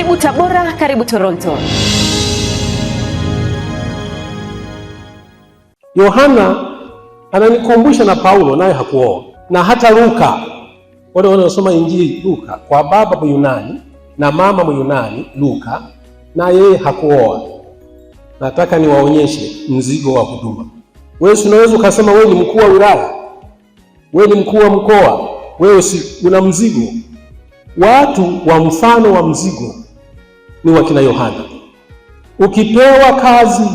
Karibu Tabora, karibu Toronto. Yohana ananikumbusha na Paulo, naye hakuoa, na hata Luka, wale wanaosoma Injili Luka, kwa baba Myunani na mama Myunani Luka, na yeye hakuoa. Nataka niwaonyeshe mzigo wa huduma. Wewe unaweza ukasema wewe ni mkuu wa wilaya, wewe ni mkuu wa mkoa, wewe una mzigo. Watu wa mfano wa mzigo ni wakina Yohana. Ukipewa kazi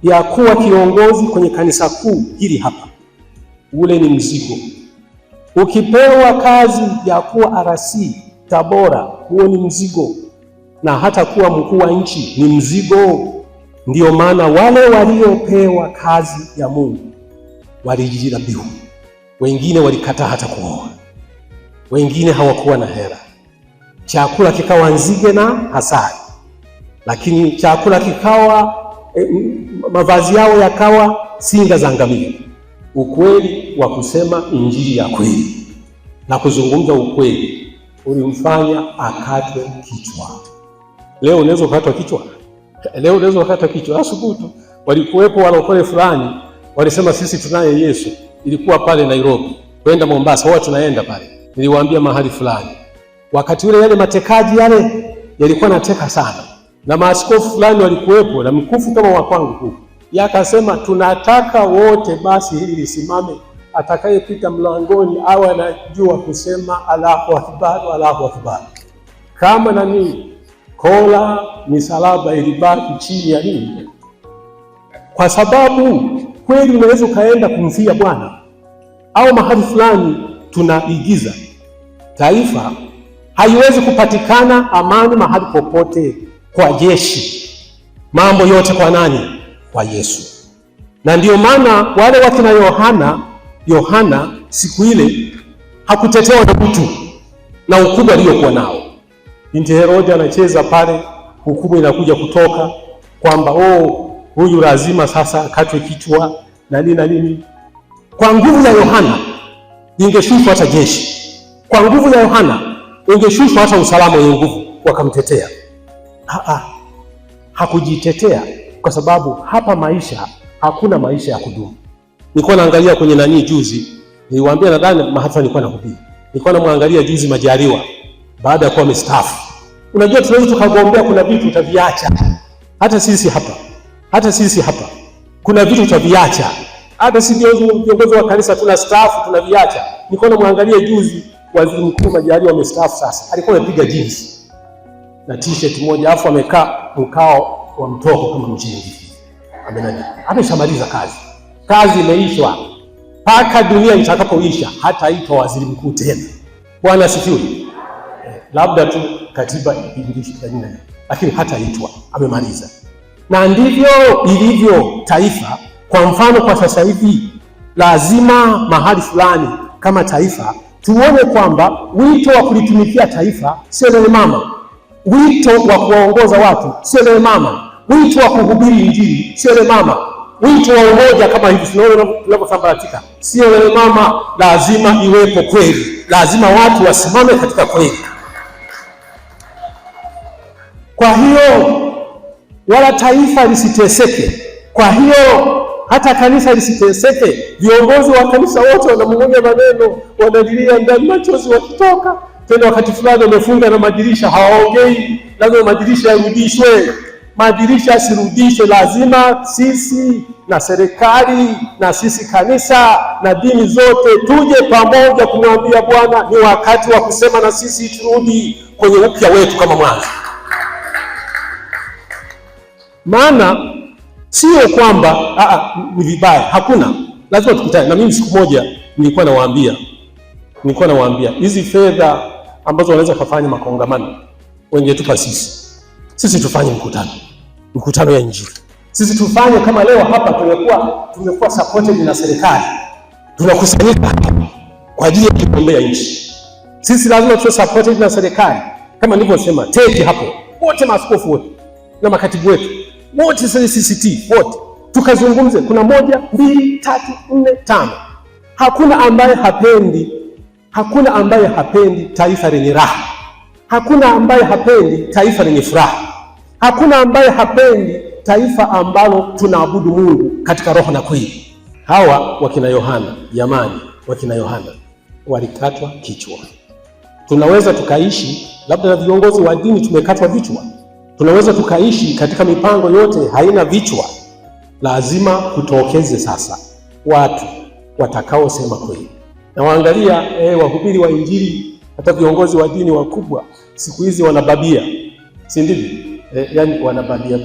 ya kuwa kiongozi kwenye kanisa kuu hili hapa, ule ni mzigo. Ukipewa kazi ya kuwa RC Tabora, huo ni mzigo. Na hata kuwa mkuu wa nchi ni mzigo. Ndiyo maana wale waliopewa kazi ya Mungu walijira biu. Wengine walikataa hata kuoa, wengine hawakuwa na hela. Chakula kikawa nzige na hasari, lakini chakula kikawa mavazi yao yakawa singa za ngamia. Ukweli wa kusema injili ya kweli na kuzungumza ukweli ulimfanya akatwe kichwa. Leo unaweza kukatwa kichwa. Leo unaweza kukatwa kichwa. Asubutu walikuwepo walokole fulani walisema sisi tunaye Yesu. Ilikuwa pale Nairobi, kwenda Mombasa, wao tunaenda pale. Niliwaambia mahali fulani. Wakati ule yale matekaji yale yalikuwa nateka sana. Na maaskofu fulani walikuwepo na mkufu kama wa kwangu huko. Yakasema tunataka wote basi hili lisimame, atakayepita mlangoni awe anajua kusema Allahu Akbar, Allahu Akbar. Kama nani kola misalaba ilibaki chini ya nini? Kwa sababu kweli unaweza ukaenda kumfia Bwana. Au mahali fulani tunaigiza. Taifa haiwezi kupatikana amani mahali popote kwa jeshi. Mambo yote kwa nani? Kwa Yesu. Na ndiyo maana wale wakina Yohana siku ile hakutetewa na mtu na ukubwa aliyokuwa nao. Binti Herode anacheza pale, hukumu inakuja kutoka kwamba huyu lazima sasa akatwe kichwa na nini. Kwa nguvu ya Yohana ingeshushwa hata jeshi. Kwa nguvu ya Yohana ingeshushwa hata usalama wenye nguvu wakamtetea. Hakujitetea kwa sababu hapa maisha hakuna maisha ya kudumu. Nilikuwa naangalia kwenye juzi, niliwaambia nadhani mahafali nilikuwa nahubiri. Nilikuwa namwangalia juzi Majaliwa baada ya kuwa mstaafu. Unajua tunaweza tukagombea, kuna vitu utaviacha. Hata sisi hapa kuna vitu utaviacha. Hata sisi viongozi wa kanisa tunastaafu tunaviacha. Nilikuwa namwangalia juzi Waziri Mkuu Majaliwa mstaafu sasa. Alikuwa amepiga jeans na t-shirt moja, afu amekaa mkao wa mtoko kama mjingi. Ameshamaliza kazi. Kazi imeishwa. Paka dunia itakapoisha hataitwa waziri mkuu tena. Bwana asifiwe. Labda tu katiba ibadilishe jina, lakini hataitwa, amemaliza. Na ndivyo ilivyo taifa. Kwa mfano kwa sasa hivi lazima mahali fulani kama taifa tuone kwamba wito wa kulitumikia taifa sio lele mama. Wito wa kuwaongoza watu sio lele mama. Wito wa kuhubiri injili sio lele mama. Wito wa umoja kama hivi tunaona tunaposambaratika sio lele mama. Lazima iwepo kweli. Lazima watu wasimame katika kweli. Kwa hiyo wala taifa lisiteseke. Kwa hiyo hata kanisa lisiteseke. Viongozi wa kanisa wote wanamung'unya maneno, wanalilia ndani machozi wakitoka. Tena wakati fulani wamefunga na madirisha hawaongei, lazima madirisha yarudishwe. Madirisha yasirudishwe, lazima sisi na serikali na sisi kanisa na dini zote tuje pamoja kumwambia Bwana ni wakati wa kusema na sisi turudi kwenye upya wetu kama mwanzo. Maana sio kwamba ni vibaya, hakuna. Lazima tukutane. Na mimi siku moja nilikuwa nawaambia hizi fedha ambazo wanaweza kufanya makongamano wengetupa sisi tufanye mkutano ya injili. Sisi tufanye kama leo hapa tumekuwa supported na serikali. Tunakusanyika kwa ajili ya kuombea nchi. Sisi lazima tuwe supported na serikali. Kama nilivyosema, teki hapo. Wote maaskofu wote na makatibu wetu wote CCT wote tukazungumze. Kuna 1, 2, 3, 4, 5. Hakuna ambaye hapendi taifa lenye raha. Hakuna ambaye hapendi taifa lenye furaha. Hakuna ambaye hapendi taifa ambalo tunaabudu Mungu katika roho na kweli. Hawa wakina Yohana, jamani, wakina Yohana walikatwa kichwa. Tunaweza tukaishi labda na viongozi wa dini tumekatwa vichwa. Tunaweza tukaishi katika mipango yote haina vichwa. Lazima kutokeze sasa watu watakaosema kweli. Na waangalia wahubiri wa Injili, hata viongozi wa dini wakubwa siku hizi wanababia, si ndivyo? Yani wanababia.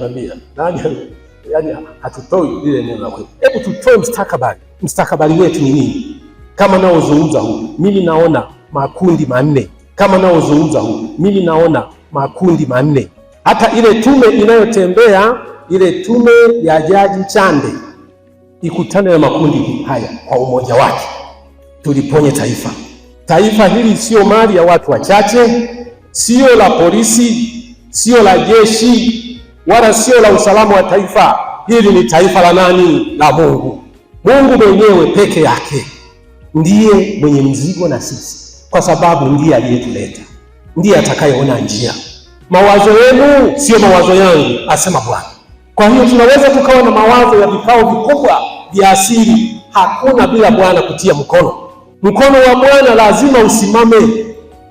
Yani hatutoi lile neno la kweli. Hebu tutoe mustakabali wetu ni nini? Kama naozungumza huu, mimi naona makundi manne. Kama naozungumza huu, mimi naona makundi manne. Hata ile tume inayotembea, ile tume ya Jaji Chande ikutane na makundi haya kwa umoja wake. Tuliponye taifa. Taifa hili sio mali ya watu wachache, sio la polisi, sio la jeshi, wala sio la usalama wa taifa. Hili ni taifa la nani? La Mungu. Mungu mwenyewe peke yake ndiye mwenye mzigo na sisi, kwa sababu ndiye aliyetuleta, ndiye atakayeona njia. Mawazo yenu sio mawazo yangu, asema Bwana. Kwa hiyo tunaweza tukawa na mawazo ya vikao vikubwa vya asili, hakuna bila Bwana kutia mkono. Mkono wa Bwana lazima usimame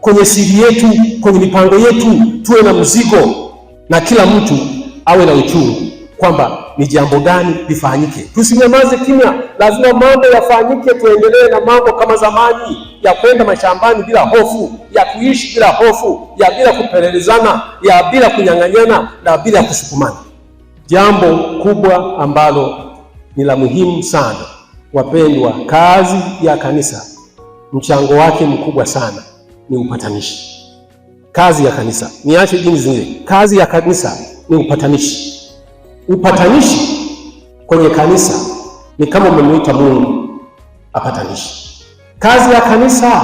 kwenye siri yetu, kwenye mipango yetu. Tuwe na mzigo na kila mtu awe na uchungu kwamba ni jambo gani lifanyike. Tusinyamaze kimya, lazima mambo yafanyike. Tuendelee na mambo kama zamani, ya kwenda mashambani bila hofu, ya kuishi bila hofu, ya bila kupelelezana, ya bila kunyang'anyana na bila kusukumana. Jambo kubwa ambalo ni la muhimu sana, wapendwa, kazi ya kanisa, mchango wake mkubwa sana ni upatanishi. Kazi ya kanisa, niache dini zingine, kazi ya kanisa ni upatanishi. Upatanishi kwenye kanisa ni kama umemuita Mungu apatanishi. Kazi ya kanisa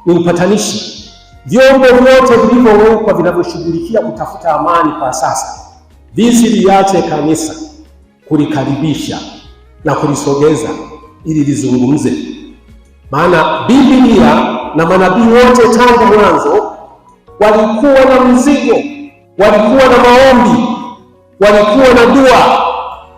ni upatanishi. Vyombo vyote vilivyowekwa vinavyoshughulikia kutafuta amani kwa sasa, visiliache kanisa kulikaribisha na kulisogeza ili lizungumze. Maana Biblia na manabii wote tangu mwanzo walikuwa na mzigo, walikuwa na maombi, walikuwa na dua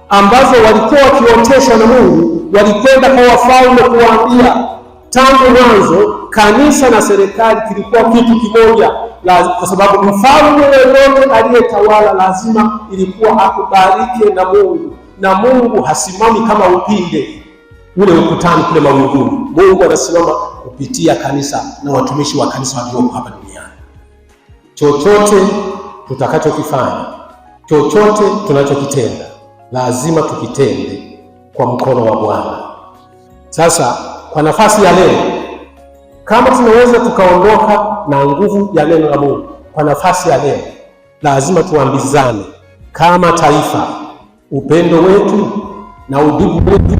ambazo walikuwa wakioteshwa na Mungu. Walikwenda kwa wafalme kuwaambia. Tangu mwanzo kanisa na serikali kilikuwa kitu kimoja, kwa sababu mfalme yeyote aliyetawala lazima ilikuwa akubalike na Mungu, na Mungu hasimami kama upinde ule ukutani kule mawinguni. Mungu anasimama kupitia kanisa na watumishi wa kanisa walioko hapa duniani. Chochote tutakachokifanya, chochote tunachokitenda, lazima tukitende kwa mkono wa Bwana. Sasa kwa nafasi ya leo, kama tunaweza tukaondoka na nguvu ya neno la Mungu, kwa nafasi ya leo lazima tuambizane kama taifa, upendo wetu na udugu wetu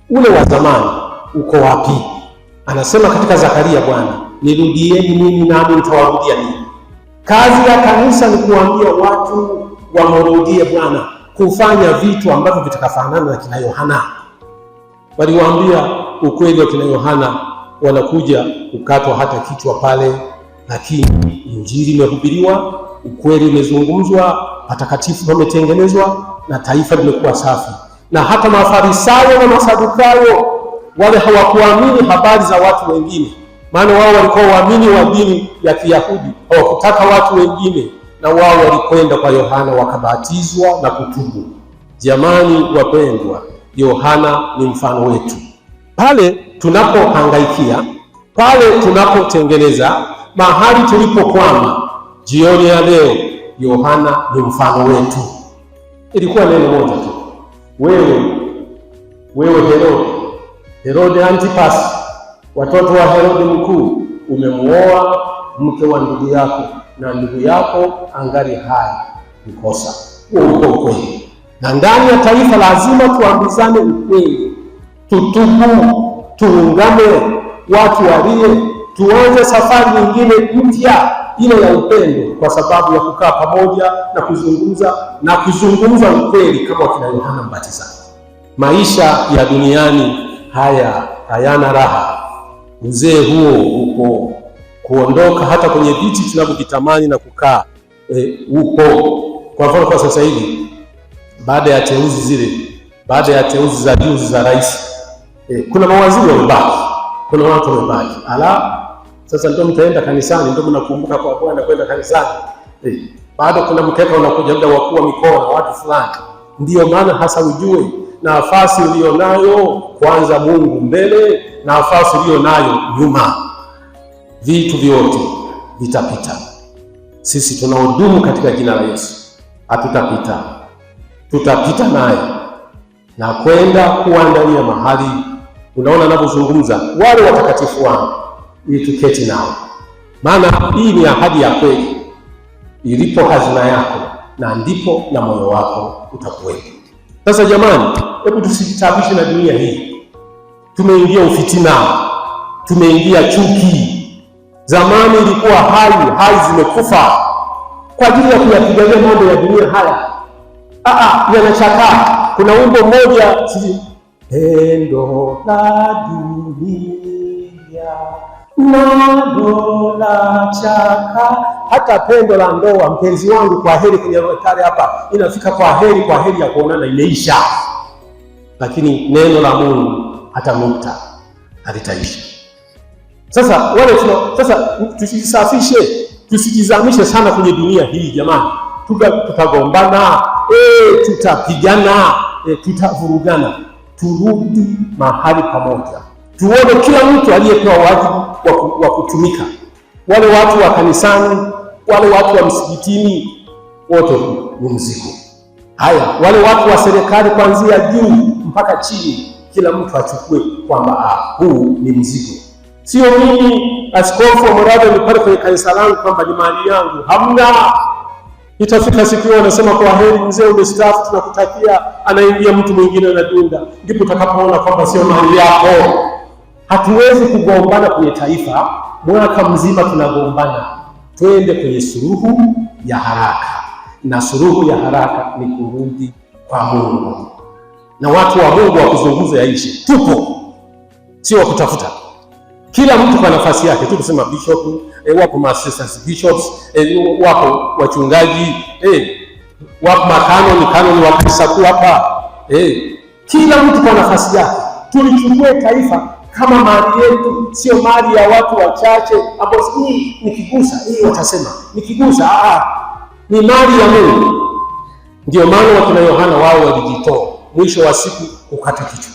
ule wa zamani uko wapi? Anasema katika Zakaria, Bwana, nirudieni mimi nami nitawarudia ninyi. Kazi ya kanisa ni kuambia watu wamrudie Bwana, kufanya vitu ambavyo vitakafanana na kina Yohana. Waliwaambia ukweli wa kina Yohana, wanakuja kukatwa hata kichwa pale, lakini injili imehubiriwa, ukweli umezungumzwa, patakatifu pametengenezwa na taifa limekuwa safi. Na hata Mafarisayo na Masadukayo wale hawakuamini habari za watu wengine, maana wao walikuwa waamini wa dini ya Kiyahudi, hawakutaka watu wengine, na wao walikwenda kwa Yohana wakabatizwa na kutubu. Jamani wapendwa, Yohana ni mfano wetu. Pale tunapohangaikia, pale tunapotengeneza, mahali tulipokwama, jioni ya leo Yohana ni mfano wetu. Ilikuwa neno moja tu. Wewe Herode Antipas, watoto wa Herode mkuu, umemuoa mke wa ndugu yako, na ndugu yako angali hai. Ni kosa. Huo uko ukweli. Na ndani ya taifa lazima tuambizane ukweli, tutubu, tuungane, watu walie, tuanze safari nyingine mpya, ile ya upendo, kwa sababu ya kukaa pamoja na kuzungumza ukweli kama wakina Yohana Mbatizaji. Maisha ya duniani haya hayana raha. Uzee huo uko kuondoka hata kwenye viti tunavyovitamani na kukaa huko. Kwa mfano kwa sasa hivi baada ya teuzi za juzi za rais, kuna mawaziri wamebaki, kuna watu wamebaki. Sasa ndio mtaenda kanisani, ndio mnakumbuka kwa Bwana kwenda kanisani. Bado kuna mkeka unakuja muda wa kuwa mikoa na watu fulani. Ndiyo maana hasa ujue nafasi ulionayo kwanza Mungu mbele, nafasi ulionayo nyuma. Vitu vyote vitapita. Sisi tunaodumu katika jina la Yesu hatutapita, tutapita naye na kwenda kuandalia mahali. Unaona ninapozungumza wale watakatifu wangu, ili tuketi nao, maana hii ni ahadi ya kweli. Ilipo hazina yako na ndipo na moyo wako utakuwepo. Sasa jamani, hebu tusitabishe na dunia hii. Tumeingia ufitina, tumeingia chuki. Zamani ilikuwa hai zimekufa kwa ajili ya kuyapigania mambo ya dunia haya. Yanachakaa. Kuna wimbo mmoja, pendo la dunia nalo la chaka. Hata pendo la ndoa, mpenzi wangu, kwa heri kwenye altari hapa, inafika kwa heri ya kuonana, imeisha. Lakini neno la Mungu hata nukta halitaisha. Sasa tusisafishe, tusijizamishe sana kwenye dunia hii jamani. Tutagombana, tutapigana, tutavurugana. Turudi mahali pamoja, tuone kila mtu aliyepewa wajibu wa kutumika. Wale watu wa kanisani, wale watu wa msikitini, wote ni mzigo. Wale watu wa serikali kuanzia juu mpaka chini, kila mtu achukue kwamba huu ni mzigo. Sio mimi askofu wa Moravian ni pale kwenye kanisa langu kwamba ni mali yangu. Hamna. Itafika siku wanasema kwa heri mzee umestaafu, tunakutakia, anaingia mtu mwingine anadunda, ndipo utakapoona kwamba sio mali yako. Hatuwezi kugombana kwenye taifa mwaka mzima tunagombana. Twende kwenye suluhu ya haraka, na suluhu ya haraka ni kurudi kwa Mungu. Na watu wa Mungu wakuzunguza yaishe. Tupo, sio wakutafuta. Kila mtu kwa nafasi yake. Kusema bishop, wapo assistant bishops, wapo wachungaji, wapo makanoni wa kanisa kuu hapa. Kila mtu kwa nafasi yake. Tulichukue taifa kama mali yetu, sio mali ya watu wachache ambao nikigusa watasema nikigusa. Ni mali ya Mungu. Ndio maana wakina Yohana wao walijitoa, mwisho wa siku kukata kichwa.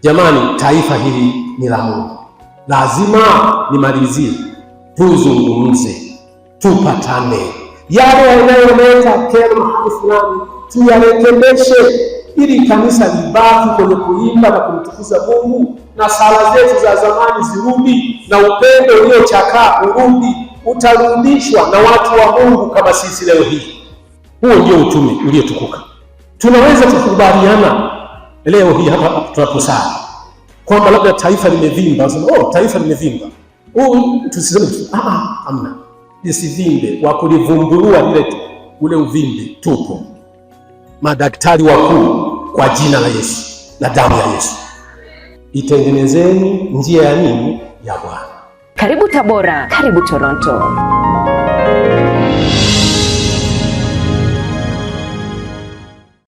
Jamani, taifa hili ni la Mungu. Lazima nimalizie, tuzungumze, tupatane. Yale yanayoleta kero mahali fulani tuyarekebishe, ili kanisa libaki kwenye kuimba na kumtukuza Mungu, na sala zetu za zamani zirudi, na upendo uliochakaa urudi. Utarudishwa na watu wa Mungu kama sisi leo hii. Huo ndio utume uliotukuka. Tunaweza kukubaliana leo hii hapa tunaposali kwamba labda taifa limevimba, taifa limevimba. Tusiseme amna. Lisivimbe, wa kulivumbulua ule uvimbe tupo. Madaktari wakuu kwa jina la Yesu na damu ya Yesu. Itengenezeni njia ya nini? Ya Bwana. Karibu Tabora, karibu Toronto.